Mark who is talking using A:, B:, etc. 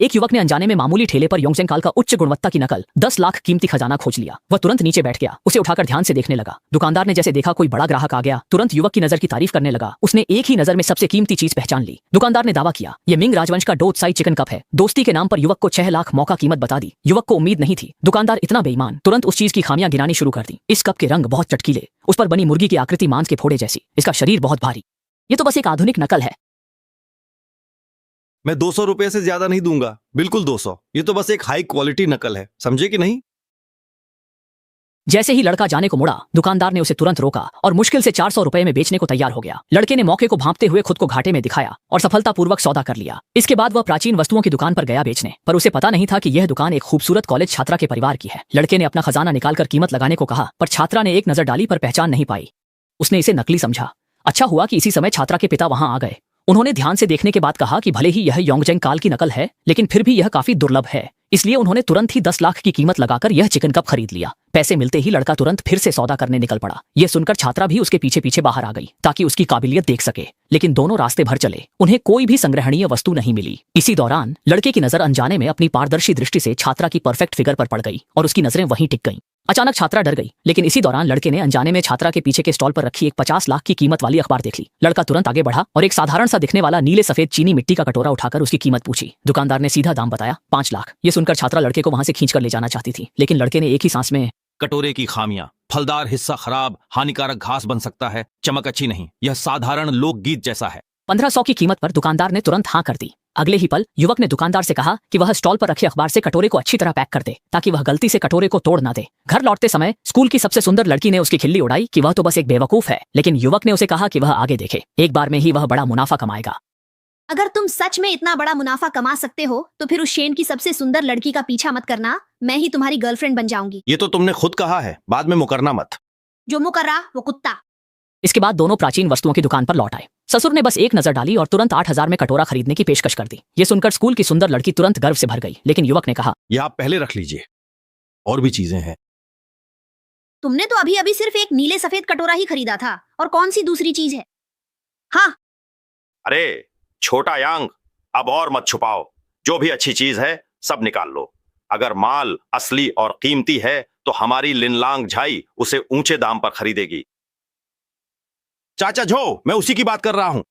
A: एक युवक ने अनजाने में मामूली ठेले पर योंगजेंग का उच्च गुणवत्ता की नकल 10 लाख कीमती खजाना खोज लिया। वह तुरंत नीचे बैठ गया, उसे उठाकर ध्यान से देखने लगा। दुकानदार ने जैसे देखा कोई बड़ा ग्राहक आ गया, तुरंत युवक की नजर की तारीफ करने लगा। उसने एक ही नजर में सबसे कीमती चीज पहचान ली। दुकानदार ने दावा किया, यह मिंग राजवंश का डो त्साई चिकन कप है। दोस्ती के नाम पर युवक को 6 लाख मौका कीमत बता दी। युवक को उम्मीद नहीं थी। दुकानदार इतना बेईमान, तुरंत उस चीज की खामियां गिनानी शुरू कर दी। इस कप के रंग बहुत चटकीले, उस पर बनी मुर्गी की आकृति मांस के फोड़े जैसी, इसका शरीर बहुत भारी। ये तो बस एक आधुनिक नकल है।
B: मैं 200 रुपए से ज्यादा नहीं दूंगा, बिल्कुल 200। ये तो बस एक हाई क्वालिटी नकल है, समझे कि नहीं?
A: जैसे ही लड़का जाने को मुड़ा, दुकानदार ने उसे तुरंत रोका और मुश्किल से 400 रुपए में बेचने को तैयार हो गया। लड़के ने मौके को भांपते हुए खुद को घाटे में दिखाया और सफलतापूर्वक सौदा कर लिया। इसके बाद वह प्राचीन वस्तुओं की दुकान पर गया बेचने, पर उसे पता नहीं था कि यह दुकान एक खूबसूरत कॉलेज छात्रा के परिवार की है। लड़के ने अपना खजाना निकालकर कीमत लगाने को कहा, पर छात्रा ने एक नजर डाली पर पहचान नहीं पाई। उसने इसे नकली समझा। अच्छा हुआ कि इसी समय छात्रा के पिता वहां आ गए। उन्होंने ध्यान से देखने के बाद कहा कि भले ही यह योंगजेंग काल की नकल है, लेकिन फिर भी यह काफी दुर्लभ है। इसलिए उन्होंने तुरंत ही 10 लाख की कीमत लगाकर यह चिकन कप खरीद लिया। पैसे मिलते ही लड़का तुरंत फिर से सौदा करने निकल पड़ा। यह सुनकर छात्रा भी उसके पीछे पीछे बाहर आ गई ताकि उसकी काबिलियत देख सके, लेकिन दोनों रास्ते भर चले, उन्हें कोई भी संग्रहणीय वस्तु नहीं मिली। इसी दौरान लड़के की नजर अनजाने में अपनी पारदर्शी दृष्टि से छात्रा की परफेक्ट फिगर पर पड़ गई और उसकी नजरें वहीं टिक गईं। अचानक छात्रा डर गई, लेकिन इसी दौरान लड़के ने अनजाने में छात्रा के पीछे के स्टॉल पर रखी एक 50 लाख की कीमत वाली अखबार देख ली। लड़का तुरंत आगे बढ़ा और एक साधारण सा दिखने वाला नीले सफेद चीनी मिट्टी का कटोरा उठाकर उसकी कीमत पूछी। दुकानदार ने सीधा दाम बताया, 5 लाख। ये सुनकर छात्रा लड़के को वहां से खींचकर ले जाना चाहती थी, लेकिन लड़के ने एक ही सांस में,
B: कटोरे की खामियां, फलदार हिस्सा खराब, हानिकारक घास बन सकता है, चमक अच्छी नहीं, यह साधारण लोकगीत जैसा है।
A: 1500 की कीमत पर दुकानदार ने तुरंत हाँ कर दी। अगले ही पल युवक ने दुकानदार से कहा कि वह स्टॉल पर रखे अखबार से कटोरे को अच्छी तरह पैक कर दे ताकि वह गलती से कटोरे को तोड़ ना दे। घर लौटते समय स्कूल की सबसे सुंदर लड़की ने उसकी खिल्ली उड़ाई कि वह तो बस एक बेवकूफ है, लेकिन युवक ने उसे कहा कि वह आगे देखे, एक बार में ही वह बड़ा मुनाफा कमाएगा।
C: अगर तुम सच में इतना बड़ा मुनाफा कमा सकते हो तो फिर उस शेन की सबसे सुंदर लड़की का पीछा मत करना, मैं ही तुम्हारी गर्लफ्रेंड बन जाऊंगी।
B: ये तो तुमने खुद कहा है, बाद में मुकरना मत।
C: जो मुकर्रा वो कुत्ता।
A: इसके बाद दोनों प्राचीन वस्तुओं की दुकान पर लौट आए। ससुर ने बस एक नजर डाली और तुरंत 8000 में कटोरा खरीदने की पेशकश कर दी। ये सुनकर स्कूल की सुंदर लड़की तुरंत गर्व से भर गई, लेकिन युवक ने कहा,
B: यह आप पहले रख लीजिए, और भी चीजें हैं।
C: तुमने तो अभी अभी सिर्फ एक नीले सफेद कटोरा ही खरीदा था, और कौन सी दूसरी चीज है? हाँ।
D: अरे छोटा यांग, अब और मत छुपाओ, जो भी अच्छी चीज है सब निकाल लो। अगर माल असली और कीमती है तो हमारी लिनलांग झाई उसे ऊंचे दाम पर खरीदेगी।
B: चाचा झो, मैं उसी की बात कर रहा हूं।